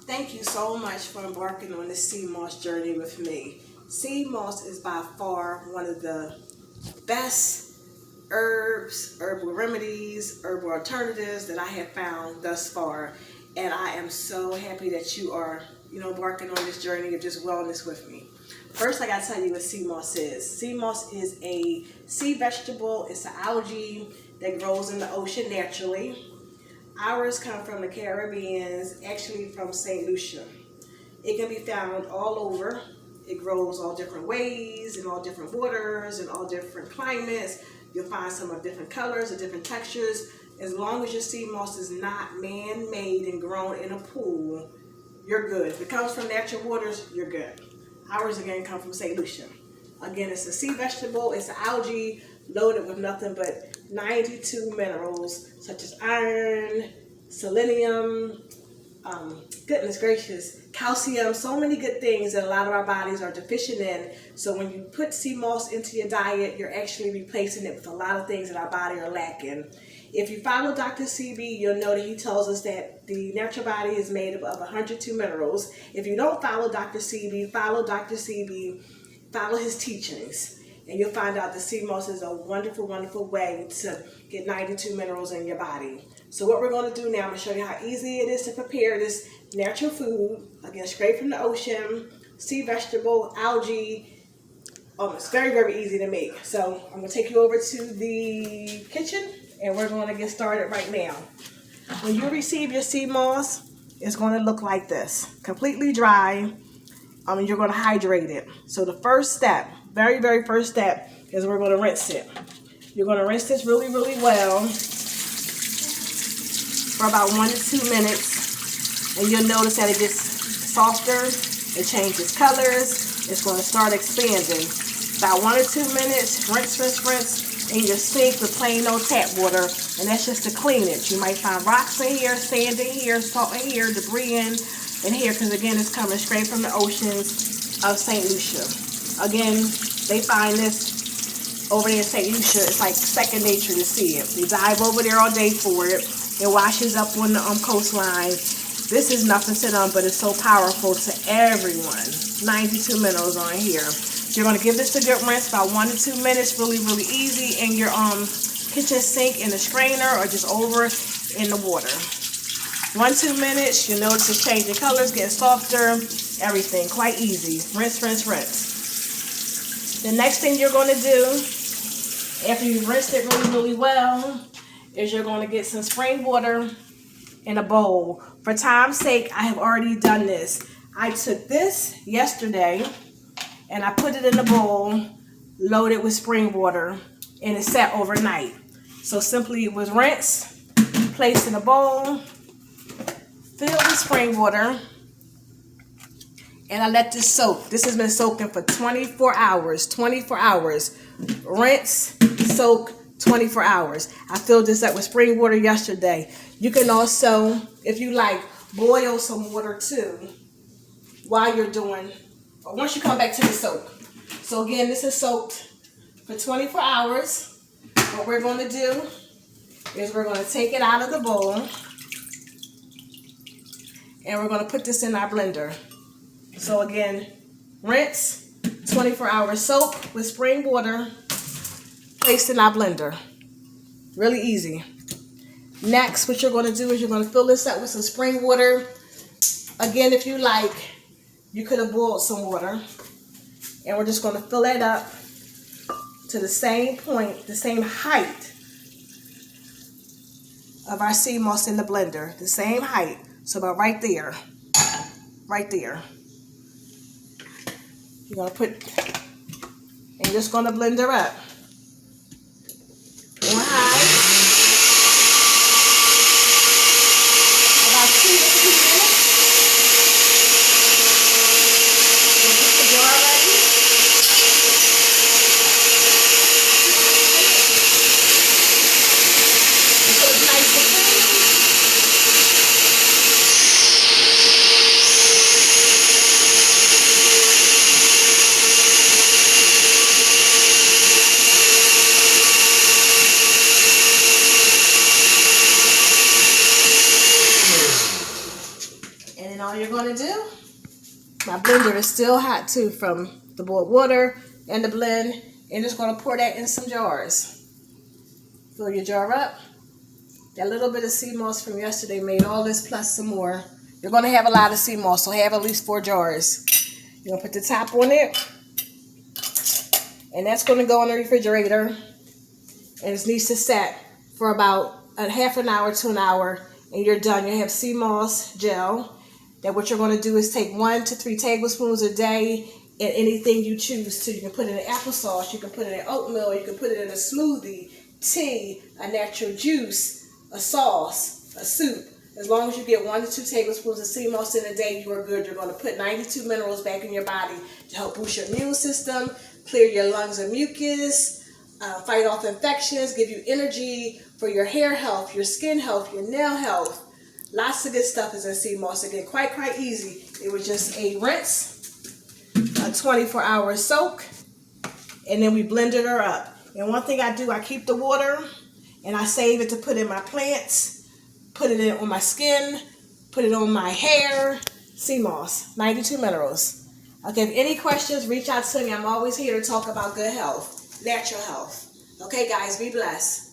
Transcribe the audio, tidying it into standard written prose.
Thank you so much for embarking on this sea moss journey with me. Sea moss is by far one of the best herbs, herbal remedies, herbal alternatives that I have found thus far. And I am so happy that you are, embarking on this journey of just wellness with me. First, I gotta tell you what sea moss is. Sea moss is a sea vegetable. It's an algae that grows in the ocean naturally. Ours come from the Caribbean, actually from St. Lucia. It can be found all over. It grows all different ways, in all different waters, in all different climates. You'll find some of different colors or different textures. As long as your sea moss is not man-made and grown in a pool, you're good. If it comes from natural waters, you're good. Ours again come from St. Lucia. Again, it's a sea vegetable. It's an algae loaded with nothing but 92 minerals such as iron, selenium, goodness gracious, calcium, so many good things that a lot of our bodies are deficient in. So when you put sea moss into your diet, you're actually replacing it with a lot of things that our body are lacking. If you follow Dr. CB, you'll know that he tells us that the natural body is made of 102 minerals. If you don't follow Dr. CB, follow Dr. CB, follow his teachings, and you'll find out the sea moss is a wonderful, wonderful way to get 92 minerals in your body. So what we're going to do now, I'm going to show you how easy it is to prepare this natural food, again, straight from the ocean, sea vegetable, algae. It's very, very easy to make. So I'm going to take you over to the kitchen, and we're going to get started right now. When you receive your sea moss, it's going to look like this, completely dry. You're going to hydrate it. So the first step, very, very first step, is we're going to rinse it. You're going to rinse this really, really well for about 1 to 2 minutes, and you'll notice that it gets softer, it changes colors, it's going to start expanding. About 1 or 2 minutes, rinse, rinse, rinse in your sink with plain old tap water, and that's just to clean it. You might find rocks in here, sand in here, salt in here, debris in here, because again, it's coming straight from the oceans of St. Lucia. Again, they find this over there in St. Lucia. It's like second nature to see it. They dive over there all day for it. It washes up on the coastline. This is nothing to them, but it's so powerful to everyone. 92 minerals on here. So you're going to give this a good rinse, about 1 to 2 minutes, really, really easy, in your kitchen sink, in the strainer, or just over in the water. 1 2 minutes, you notice it's changing colors, getting softer, everything. Quite easy. Rinse, rinse, rinse. The next thing you're going to do, after you've rinsed it really, really well, is you're going to get some spring water in a bowl. For time's sake, I have already done this. I took this yesterday, and I put it in a bowl, loaded with spring water, and it sat overnight. So simply it was rinsed, placed in a bowl, filled with spring water, and I let this soak. This has been soaking for 24 hours. 24 hours. Rinse, soak, 24 hours. I filled this up with spring water yesterday. You can also, if you like, boil some water too while you're doing, or once you come back to the soak. So again, this is soaked for 24 hours. What we're going to do is we're going to take it out of the bowl, and we're going to put this in our blender. So again, rinse, 24 hour soak with spring water, placed in our blender. Really easy. Next, what you're going to do is you're going to fill this up with some spring water. Again, if you like, you could have boiled some water. And we're just going to fill that up to the same point, the same height of our sea moss in the blender. The same height. So about right there. Right there. You're going to put, and you're just going to blend her up. On high. About 2 to 3 minutes. We'll get the jar ready. So it's nice and clean. And then all you're going to do, my blender is still hot too from the boiled water and the blend. And just going to pour that in some jars. Fill your jar up. That little bit of sea moss from yesterday made all this plus some more. You're going to have a lot of sea moss, so have at least 4 jars. You're going to put the top on it. And that's going to go in the refrigerator. And it needs to set for about a half an hour to an hour. And you're done. You have sea moss gel. That what you're going to do is take 1 to 3 tablespoons a day in anything you choose to. You can put it in applesauce, you can put it in oatmeal, you can put it in a smoothie, tea, a natural juice, a sauce, a soup. As long as you get 1 to 2 tablespoons of sea moss in a day, you are good. You're going to put 92 minerals back in your body to help boost your immune system, clear your lungs of mucus, fight off infections, give you energy for your hair health, your skin health, your nail health. Lots of good stuff is in sea moss. Again, quite easy. It was just a rinse, a 24-hour soak, and then we blended her up. And one thing I do, I keep the water, and I save it to put in my plants, put it in on my skin, put it on my hair. Sea moss, 92 minerals. Okay, if any questions, reach out to me. I'm always here to talk about good health, natural health. Okay, guys, be blessed.